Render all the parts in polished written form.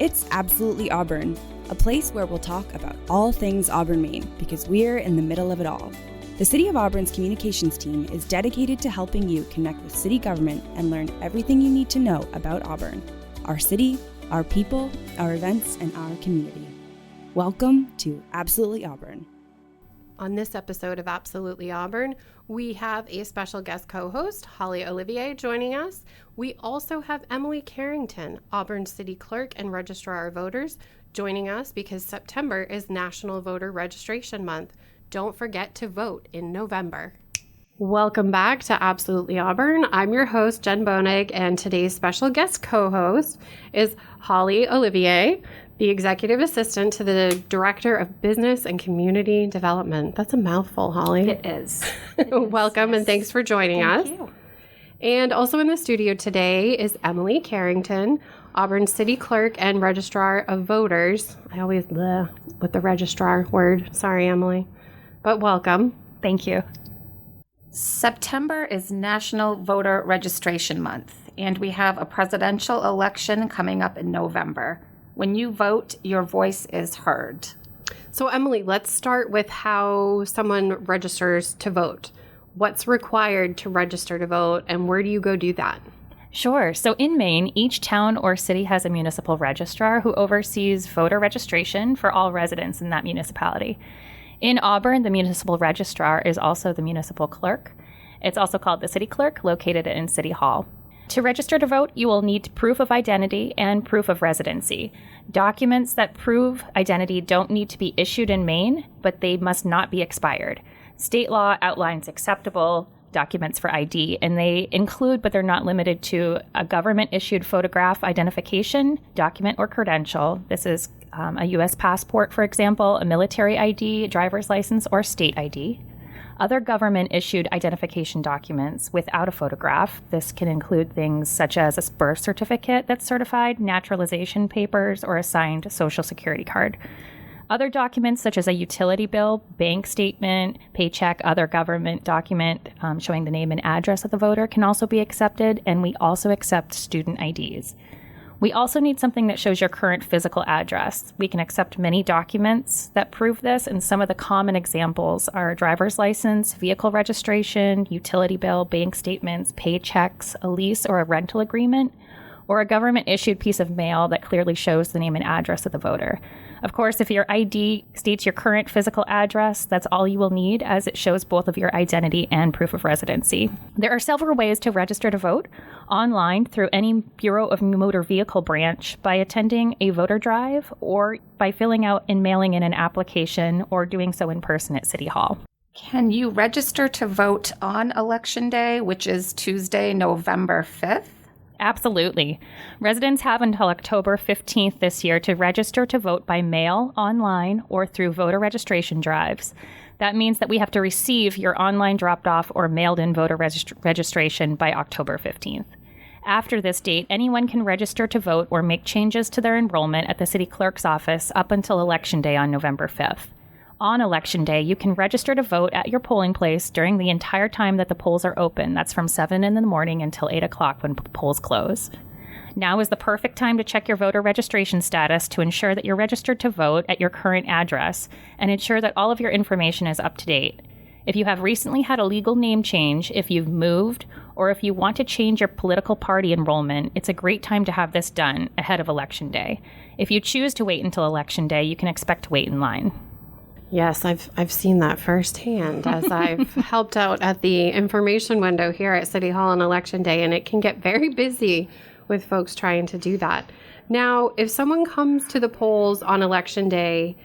It's Absolutely Auburn, a place where we'll talk about all things Auburn, Maine, because we're in the middle of it all. The City of Auburn's communications team is dedicated to helping you connect with city government and learn everything you need to know about Auburn, our city, our people, our events, and our community. Welcome to Absolutely Auburn. On this episode of Absolutely Auburn, we have a special guest co-host, Holli Olivier, joining us. We also have Emily Carrington, Auburn City Clerk and Registrar of Voters, joining us because September is National Voter Registration Month. Don't forget to vote in November. Welcome back to Absolutely Auburn. I'm your host, Jenn, and today's special guest co-host is Holli Olivier, the Executive Assistant to the Director of Business and Community Development. That's a mouthful, Holli. It is. Welcome, yes. And thanks for joining us. Thank you. And also in the studio today is Emily Carrington, Auburn City Clerk and Registrar of Voters. I always with the registrar word. Sorry, Emily. But welcome. Thank you. September is National Voter Registration Month, and we have a presidential election coming up in November. When you vote, your voice is heard. So, Emily, let's start with how someone registers to vote. What's required to register to vote, and where do you go do that? Sure. So in Maine, each town or city has a municipal registrar who oversees voter registration for all residents in that municipality. In Auburn, the municipal registrar is also the municipal clerk. It's also called the city clerk, located in City Hall. To register to vote, you will need proof of identity and proof of residency. Documents that prove identity don't need to be issued in Maine, but they must not be expired. State law outlines acceptable documents for ID, and they include, but they're not limited to, a government-issued photograph identification, document, or credential. This is a U.S. passport, for example, a military ID, driver's license, or state ID. Other government-issued identification documents without a photograph. This can include things such as a birth certificate that's certified, naturalization papers, or a signed Social Security card. Other documents such as a utility bill, bank statement, paycheck, other government document showing the name and address of the voter can also be accepted, and we also accept student IDs. We also need something that shows your current physical address. We can accept many documents that prove this, and some of the common examples are driver's license, vehicle registration, utility bill, bank statements, paychecks, a lease or a rental agreement, or a government-issued piece of mail that clearly shows the name and address of the voter. Of course, if your ID states your current physical address, that's all you will need, as it shows both of your identity and proof of residency. There are several ways to register to vote: online through any Bureau of Motor Vehicle branch, by attending a voter drive, or by filling out and mailing in an application, or doing so in person at City Hall. Can you register to vote on Election Day, which is Tuesday, November 5th? Absolutely. Residents have until October 15th this year to register to vote by mail, online, or through voter registration drives. That means that we have to receive your online dropped-off or mailed-in voter registration by October 15th. After this date, anyone can register to vote or make changes to their enrollment at the city clerk's office up until Election Day on November 5th. On Election Day, you can register to vote at your polling place during the entire time that the polls are open. That's from 7 in the morning until 8 o'clock when polls close. Now is the perfect time to check your voter registration status to ensure that you're registered to vote at your current address and ensure that all of your information is up to date. If you have recently had a legal name change, if you've moved, or if you want to change your political party enrollment, it's a great time to have this done ahead of Election Day. If you choose to wait until Election Day, you can expect to wait in line. Yes, I've seen that firsthand as I've helped out at the information window here at City Hall on Election Day, and it can get very busy with folks trying to do that. Now, if someone comes to the polls on Election Day,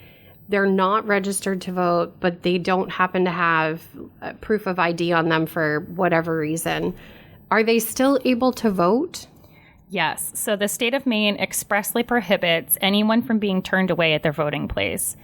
they're not registered to vote, but they don't happen to have proof of ID on them for whatever reason, are they still able to vote? Yes. So the state of Maine expressly prohibits anyone from being turned away at their voting place.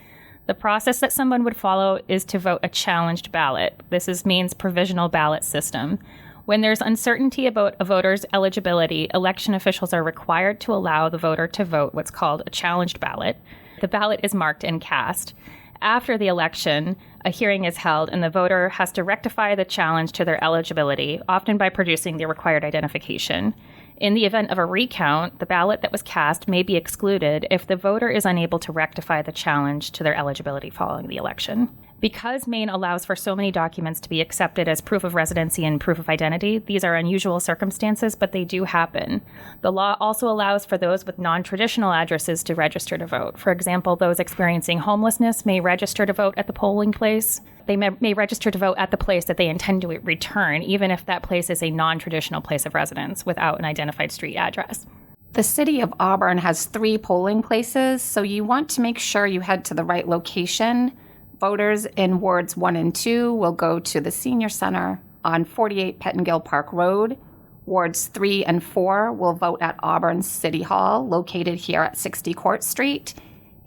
The process that someone would follow is to vote a challenged ballot. This is Maine's provisional ballot system. When there's uncertainty about a voter's eligibility, election officials are required to allow the voter to vote what's called a challenged ballot. The ballot is marked and cast. After the election, a hearing is held, and the voter has to rectify the challenge to their eligibility, often by producing the required identification. In the event of a recount, the ballot that was cast may be excluded if the voter is unable to rectify the challenge to their eligibility following the election. Because Maine allows for so many documents to be accepted as proof of residency and proof of identity, these are unusual circumstances, but they do happen. The law also allows for those with non-traditional addresses to register to vote. For example, those experiencing homelessness may register to vote at the polling place. They may register to vote at the place that they intend to return, even if that place is a non-traditional place of residence without an identified street address. The city of Auburn has 3 polling places, so you want to make sure you head to the right location. Voters in wards 1 and 2 will go to the Senior Center on 48 Pettingill Park Road. Wards 3 and 4 will vote at Auburn City Hall, located here at 60 Court Street.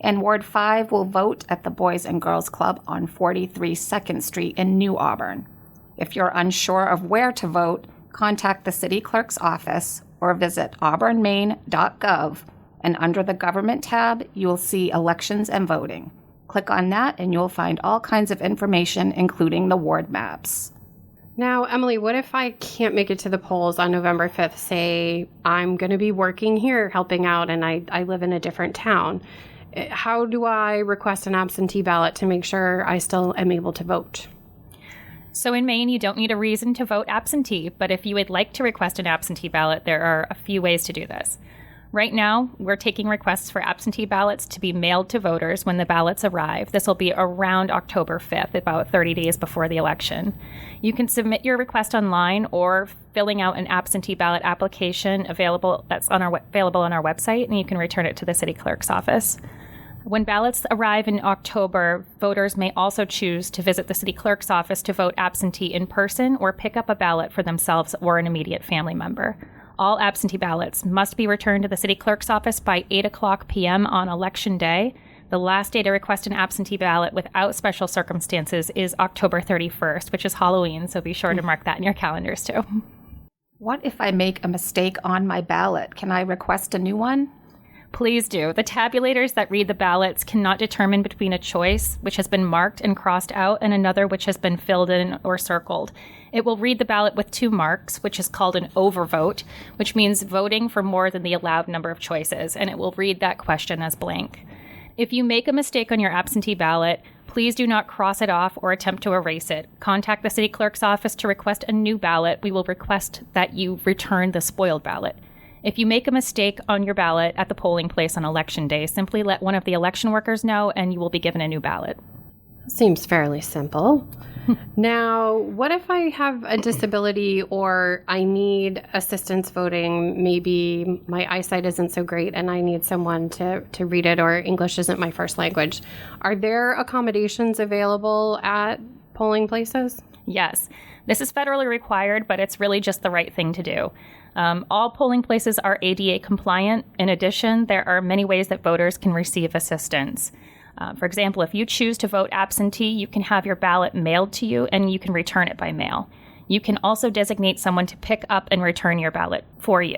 And Ward 5 will vote at the Boys and Girls Club on 43 2nd Street in New Auburn. If you're unsure of where to vote, contact the city clerk's office or visit auburnmaine.gov, and under the Government tab, you will see Elections and Voting. Click on that and you'll find all kinds of information, including the ward maps. Now, Emily, what if I can't make it to the polls on November 5th? Say I'm going to be working here, helping out, and I live in a different town. How do I request an absentee ballot to make sure I still am able to vote? So in Maine, you don't need a reason to vote absentee, but if you would like to request an absentee ballot, there are a few ways to do this. Right now, we're taking requests for absentee ballots to be mailed to voters when the ballots arrive. This will be around October 5th, about 30 days before the election. You can submit your request online or filling out an absentee ballot application available on our website, and you can return it to the city clerk's office. When ballots arrive in October, voters may also choose to visit the city clerk's office to vote absentee in person or pick up a ballot for themselves or an immediate family member. All absentee ballots must be returned to the city clerk's office by 8:00 p.m. on Election Day. The last day to request an absentee ballot without special circumstances is October 31st, which is Halloween, so be sure to mark that in your calendars too. What if I make a mistake on my ballot? Can I request a new one? Please do. The tabulators that read the ballots cannot determine between a choice, which has been marked and crossed out, and another which has been filled in or circled. It will read the ballot with 2 marks, which is called an overvote, which means voting for more than the allowed number of choices, and it will read that question as blank. If you make a mistake on your absentee ballot, please do not cross it off or attempt to erase it. Contact the city clerk's office to request a new ballot. We will request that you return the spoiled ballot. If you make a mistake on your ballot at the polling place on Election Day, simply let one of the election workers know and you will be given a new ballot. Seems fairly simple. Now, what if I have a disability or I need assistance voting? Maybe my eyesight isn't so great and I need someone to read it, or English isn't my first language. Are there accommodations available at polling places? Yes. This is federally required, but it's really just the right thing to do. All polling places are ADA compliant. In addition, there are many ways that voters can receive assistance. For example, if you choose to vote absentee, you can have your ballot mailed to you and you can return it by mail. You can also designate someone to pick up and return your ballot for you.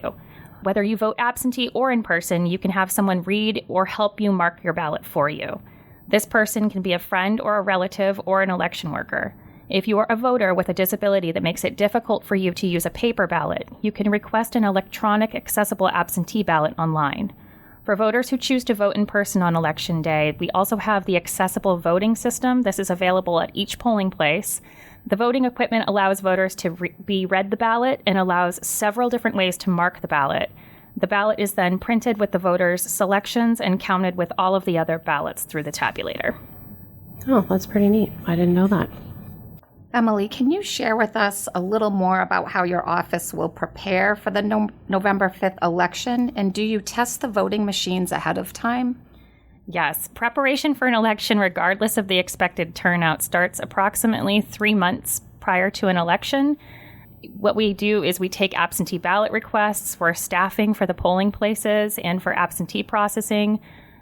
Whether you vote absentee or in person, you can have someone read or help you mark your ballot for you. This person can be a friend or a relative or an election worker. If you are a voter with a disability that makes it difficult for you to use a paper ballot, you can request an electronic accessible absentee ballot online. For voters who choose to vote in person on Election Day, we also have the accessible voting system. This is available at each polling place. The voting equipment allows voters to be read the ballot and allows several different ways to mark the ballot. The ballot is then printed with the voters' selections and counted with all of the other ballots through the tabulator. Oh, that's pretty neat. I didn't know that. Emily, can you share with us a little more about how your office will prepare for the November 5th election? And do you test the voting machines ahead of time? Yes. Preparation for an election, regardless of the expected turnout, starts approximately 3 months prior to an election. What we do is we take absentee ballot requests for staffing for the polling places and for absentee processing,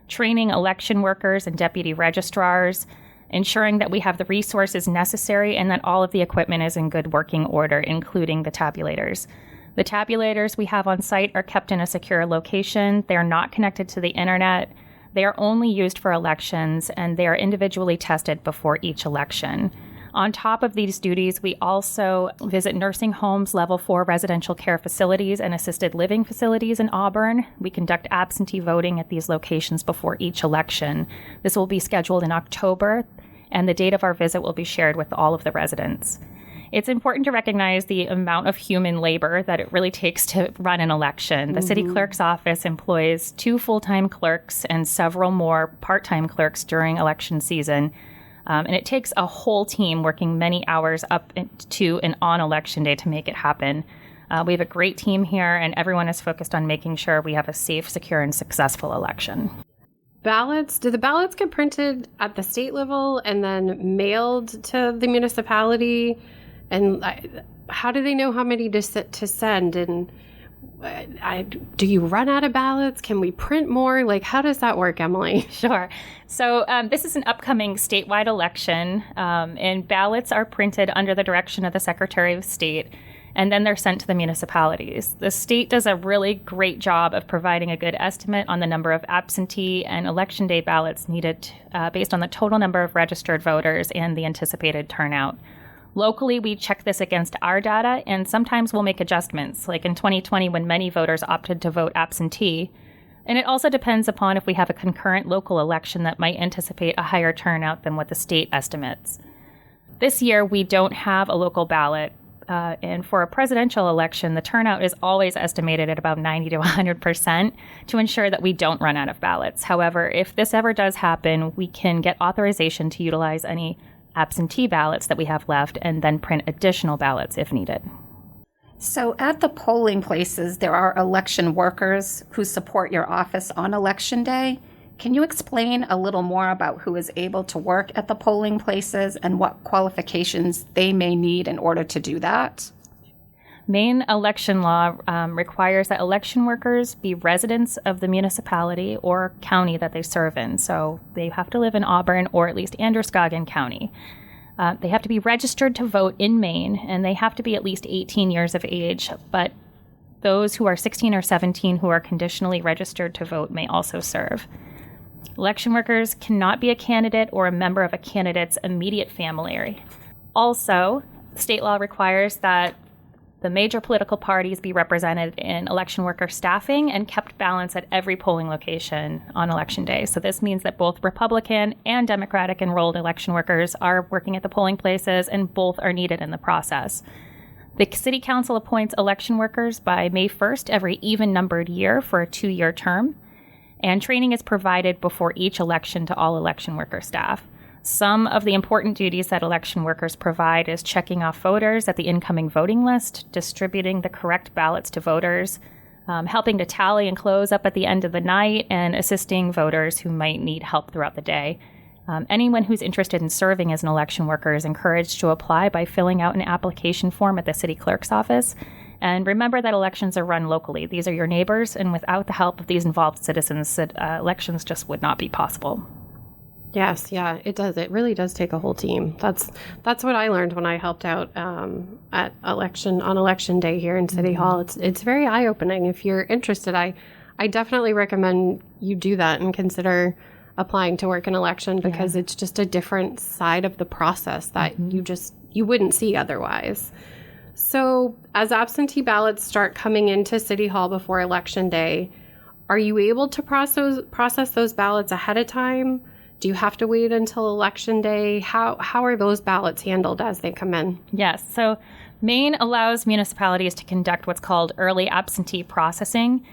training election workers and deputy registrars, ensuring that we have the resources necessary and that all of the equipment is in good working order, including the tabulators. The tabulators we have on site are kept in a secure location. They are not connected to the internet. They are only used for elections, and they are individually tested before each election. On top of these duties, we also visit nursing homes, level 4 residential care facilities, and assisted living facilities in Auburn. We conduct absentee voting at these locations before each election. This will be scheduled in October, and the date of our visit will be shared with all of the residents. It's important to recognize the amount of human labor that it really takes to run an election. The city clerk's office employs 2 full-time clerks and several more part-time clerks during election season. And it takes a whole team working many hours up to and on election day to make it happen. We have a great team here, and everyone is focused on making sure we have a safe, secure, and successful election. Ballots, do the ballots get printed at the state level and then mailed to the municipality? And how do they know how many to send? And do you run out of ballots? Can we print more? Like, how does that work, Emily? Sure. So this is an upcoming statewide election, and ballots are printed under the direction of the Secretary of State, and then they're sent to the municipalities. The state does a really great job of providing a good estimate on the number of absentee and election day ballots needed based on the total number of registered voters and the anticipated turnout. Locally, we check this against our data, and sometimes we'll make adjustments, like in 2020 when many voters opted to vote absentee. And it also depends upon if we have a concurrent local election that might anticipate a higher turnout than what the state estimates. This year, we don't have a local ballot, and for a presidential election, the turnout is always estimated at about 90 to 100% to ensure that we don't run out of ballots. However, if this ever does happen, we can get authorization to utilize any absentee ballots that we have left and then print additional ballots if needed. So at the polling places, there are election workers who support your office on Election Day. Can you explain a little more about who is able to work at the polling places and what qualifications they may need in order to do that? Maine election law requires that election workers be residents of the municipality or county that they serve in. So they have to live in Auburn or at least Androscoggin County. They have to be registered to vote in Maine, and they have to be at least 18 years of age. But those who are 16 or 17 who are conditionally registered to vote may also serve. Election workers cannot be a candidate or a member of a candidate's immediate family. Also, state law requires that the major political parties be represented in election worker staffing and kept balanced at every polling location on Election Day. So this means that both Republican and Democratic enrolled election workers are working at the polling places, and both are needed in the process. The City Council appoints election workers by May 1st every even-numbered year for a 2-year term, and training is provided before each election to all election worker staff. Some of the important duties that election workers provide is checking off voters at the incoming voting list, distributing the correct ballots to voters, helping to tally and close up at the end of the night, and assisting voters who might need help throughout the day. Anyone who's interested in serving as an election worker is encouraged to apply by filling out an application form at the city clerk's office. And remember that elections are run locally. These are your neighbors, and without the help of these involved citizens, elections just would not be possible. Yes, yeah, it does. It really does take a whole team. That's what I learned when I helped out on election day here in City Hall. It's very eye-opening. If you're interested, I definitely recommend you do that and consider applying to work in election, because it's just a different side of the process that you wouldn't see otherwise. So as absentee ballots start coming into City Hall before Election Day, are you able to process those ballots ahead of time? Do you have to wait until Election Day? How are those ballots handled as they come in? Yes. So Maine allows municipalities to conduct what's called early absentee processing.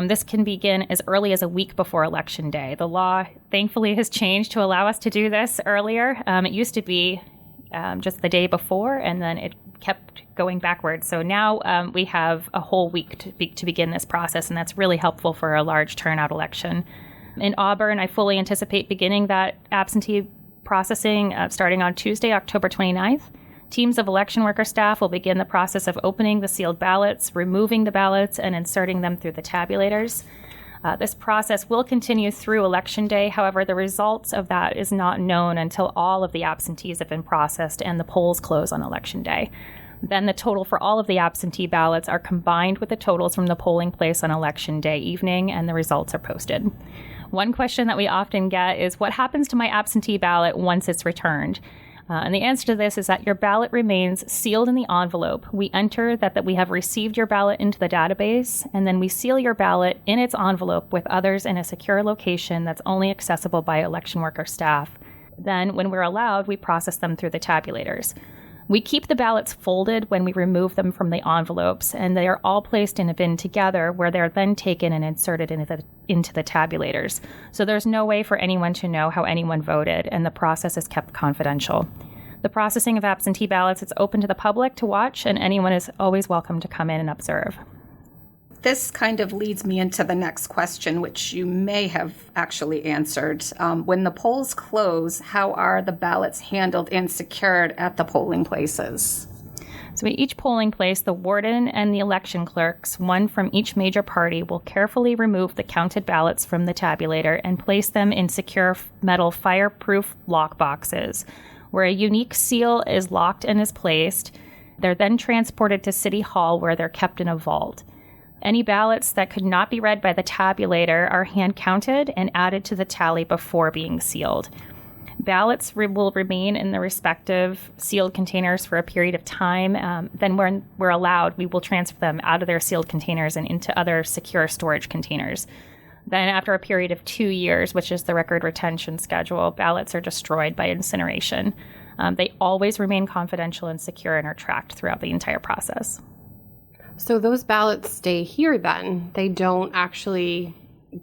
This can begin as early as a week before Election Day. The law, thankfully, has changed to allow us to do this earlier. It used to be just the day before, and then it kept going backwards. So now we have a whole week to begin this process, and that's really helpful for a large turnout election. In Auburn, I fully anticipate beginning that absentee processing starting on Tuesday, October 29th. Teams of election worker staff will begin the process of opening the sealed ballots, removing the ballots, and inserting them through the tabulators. This process will continue through Election Day. However, the results of that is not known until all of the absentees have been processed and the polls close on Election Day. Then the total for all of the absentee ballots are combined with the totals from the polling place on Election Day evening, and the results are posted. One question that we often get is, what happens to my absentee ballot once it's returned? And the answer to this is that your ballot remains sealed in the envelope. We enter that we have received your ballot into the database, and then we seal your ballot in its envelope with others in a secure location that's only accessible by election worker staff. Then, when we're allowed, we process them through the tabulators. We keep the ballots folded when we remove them from the envelopes, and they are all placed in a bin together where they're then taken and inserted into the tabulators. So there's no way for anyone to know how anyone voted, and the process is kept confidential. The processing of absentee ballots is open to the public to watch, and anyone is always welcome to come in and observe. This kind of leads me into the next question, which you may have actually answered. When the polls close, how are the ballots handled and secured at the polling places? So at each polling place, the warden and the election clerks, one from each major party, will carefully remove the counted ballots from the tabulator and place them in secure metal fireproof lock boxes, where a unique seal is locked and is placed. They're then transported to City Hall, where they're kept in a vault. Any ballots that could not be read by the tabulator are hand counted and added to the tally before being sealed. Ballots will remain in the respective sealed containers for a period of time. Then when we're allowed, we will transfer them out of their sealed containers and into other secure storage containers. Then after a period of 2 years, which is the record retention schedule, ballots are destroyed by incineration. They always remain confidential and secure and are tracked throughout the entire process. So those ballots stay here then? They don't actually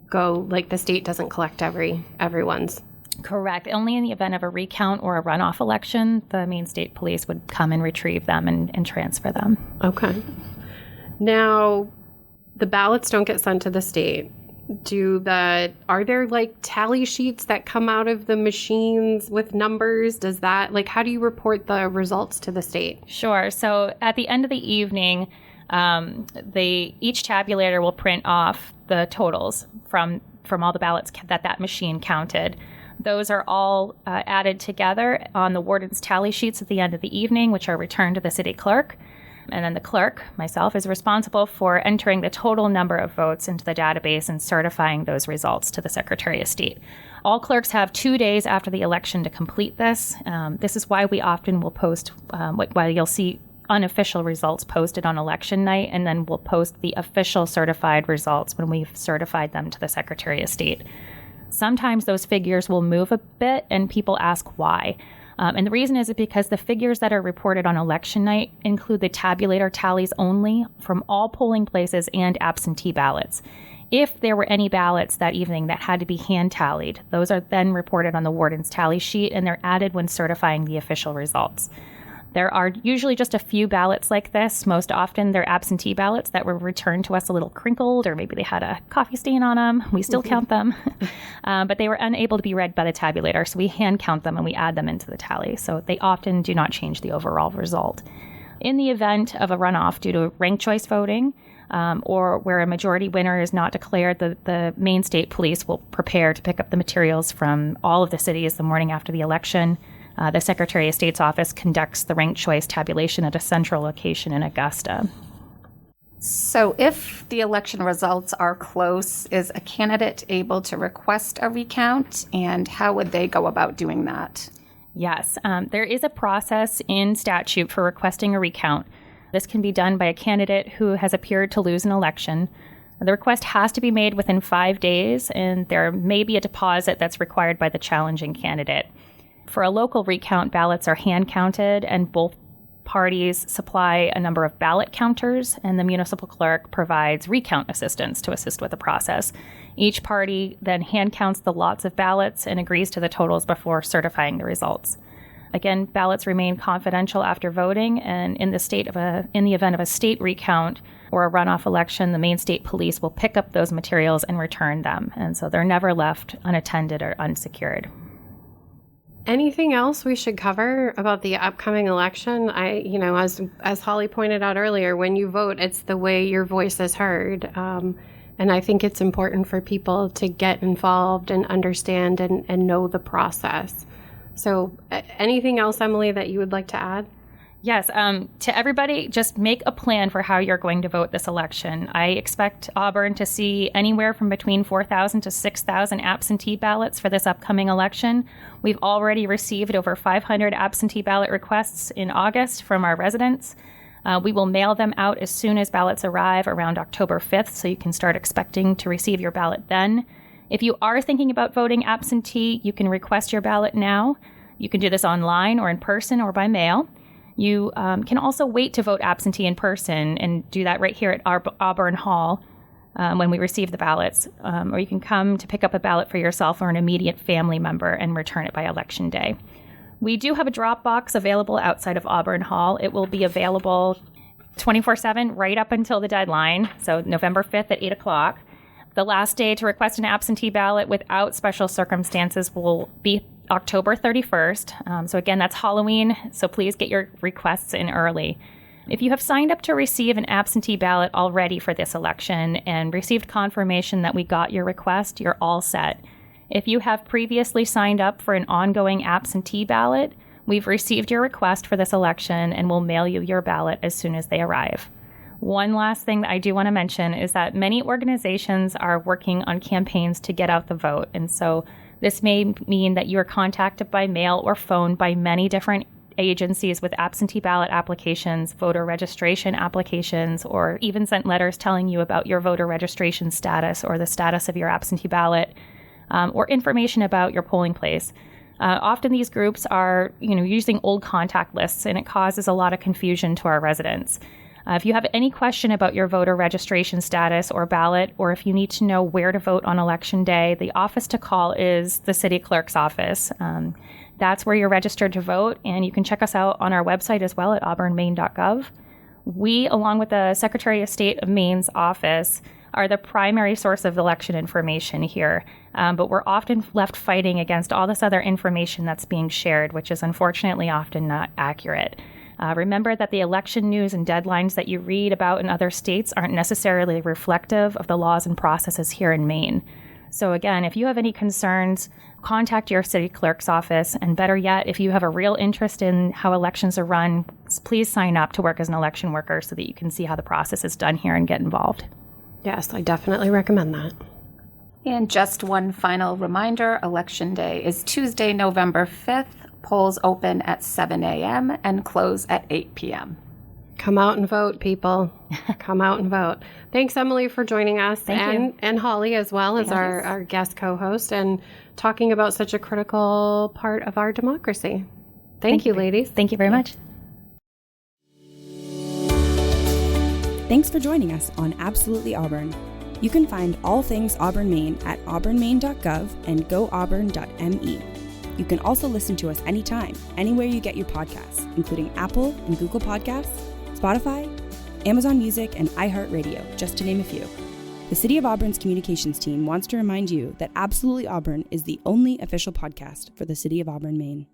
go, like the state doesn't collect everyone's? Correct. Only in the event of a recount or a runoff election, the Maine State Police would come and retrieve them and transfer them. Okay. Now, the ballots don't get sent to the state. Are there like tally sheets that come out of the machines with numbers? How do you report the results to the state? Sure. So at the end of the evening, each tabulator will print off the totals from all the ballots that machine counted. Those are all added together on the warden's tally sheets at the end of the evening, which are returned to the city clerk. And then the clerk, myself, is responsible for entering the total number of votes into the database and certifying those results to the Secretary of State. All clerks have 2 days after the election to complete this. This is why we often will post, while you'll see unofficial results posted on election night, and then we'll post the official certified results when we've certified them to the Secretary of State. Sometimes those figures will move a bit, and people ask why. And the reason is because the figures that are reported on election night include the tabulator tallies only from all polling places and absentee ballots. If there were any ballots that evening that had to be hand tallied, those are then reported on the warden's tally sheet, and they're added when certifying the official results. There are usually just a few ballots like this. Most often they're absentee ballots that were returned to us a little crinkled, or maybe they had a coffee stain on them. We still count them, but they were unable to be read by the tabulator, so we hand count them and we add them into the tally. So they often do not change the overall result. In the event of a runoff due to ranked choice voting, or where a majority winner is not declared, the Maine State Police will prepare to pick up the materials from all of the cities the morning after the election. The Secretary of State's office conducts the ranked choice tabulation at a central location in Augusta. So if the election results are close, is a candidate able to request a recount, and how would they go about doing that? Yes, there is a process in statute for requesting a recount. This can be done by a candidate who has appeared to lose an election. The request has to be made within 5 days, and there may be a deposit that's required by the challenging candidate. For a local recount, ballots are hand counted, and both parties supply a number of ballot counters, and the municipal clerk provides recount assistance to assist with the process. Each party then hand counts the lots of ballots and agrees to the totals before certifying the results. Again, ballots remain confidential after voting, and in the event of a state recount or a runoff election, the Maine State Police will pick up those materials and return them, and so they're never left unattended or unsecured. Anything else we should cover about the upcoming election? As Holly pointed out earlier, when you vote, it's the way your voice is heard. And I think it's important for people to get involved and understand and know the process. So anything else, Emily, that you would like to add? Yes, to everybody, just make a plan for how you're going to vote this election. I expect Auburn to see anywhere from between 4,000 to 6,000 absentee ballots for this upcoming election. We've already received over 500 absentee ballot requests in August from our residents. We will mail them out as soon as ballots arrive around October 5th, so you can start expecting to receive your ballot then. If you are thinking about voting absentee, you can request your ballot now. You can do this online or in person or by mail. You can also wait to vote absentee in person and do that right here at Auburn Hall when we receive the ballots. Or you can come to pick up a ballot for yourself or an immediate family member and return it by Election Day. We do have a drop box available outside of Auburn Hall. It will be available 24/7 right up until the deadline, so November 5th at 8 o'clock. The last day to request an absentee ballot without special circumstances will be October 31st. So again, that's Halloween, so please get your requests in early. If you have signed up to receive an absentee ballot already for this election and received confirmation that we got your request, you're all set. If you have previously signed up for an ongoing absentee ballot, we've received your request for this election and will mail you your ballot as soon as they arrive. One last thing that I do want to mention is that many organizations are working on campaigns to get out the vote, and so this may mean that you are contacted by mail or phone by many different agencies with absentee ballot applications, voter registration applications, or even sent letters telling you about your voter registration status or the status of your absentee ballot, or information about your polling place. Often these groups are, using old contact lists, and it causes a lot of confusion to our residents. If you have any question about your voter registration status or ballot, or if you need to know where to vote on Election Day, the office to call is the City Clerk's office. That's where you're registered to vote, and you can check us out on our website as well at auburnmaine.gov. We, along with the Secretary of State of Maine's office, are the primary source of election information here, but we're often left fighting against all this other information that's being shared, which is unfortunately often not accurate. Remember that the election news and deadlines that you read about in other states aren't necessarily reflective of the laws and processes here in Maine. So again, if you have any concerns, contact your city clerk's office, and better yet, if you have a real interest in how elections are run, please sign up to work as an election worker so that you can see how the process is done here and get involved. Yes, I definitely recommend that. And just one final reminder, Election Day is Tuesday, November 5th. Polls open at 7 a.m. and close at 8 p.m. Come out and vote, people. Come out and vote. Thanks, Emily, for joining us. Thank you. And Holly as well as our guest co-host and talking about such a critical part of our democracy. Thank you, ladies. Thank you very much. Thanks for joining us on Absolutely Auburn. You can find all things Auburn, Maine at auburnmaine.gov and goauburn.me. You can also listen to us anytime, anywhere you get your podcasts, including Apple and Google Podcasts, Spotify, Amazon Music, and iHeartRadio, just to name a few. The City of Auburn's communications team wants to remind you that Absolutely Auburn is the only official podcast for the City of Auburn, Maine.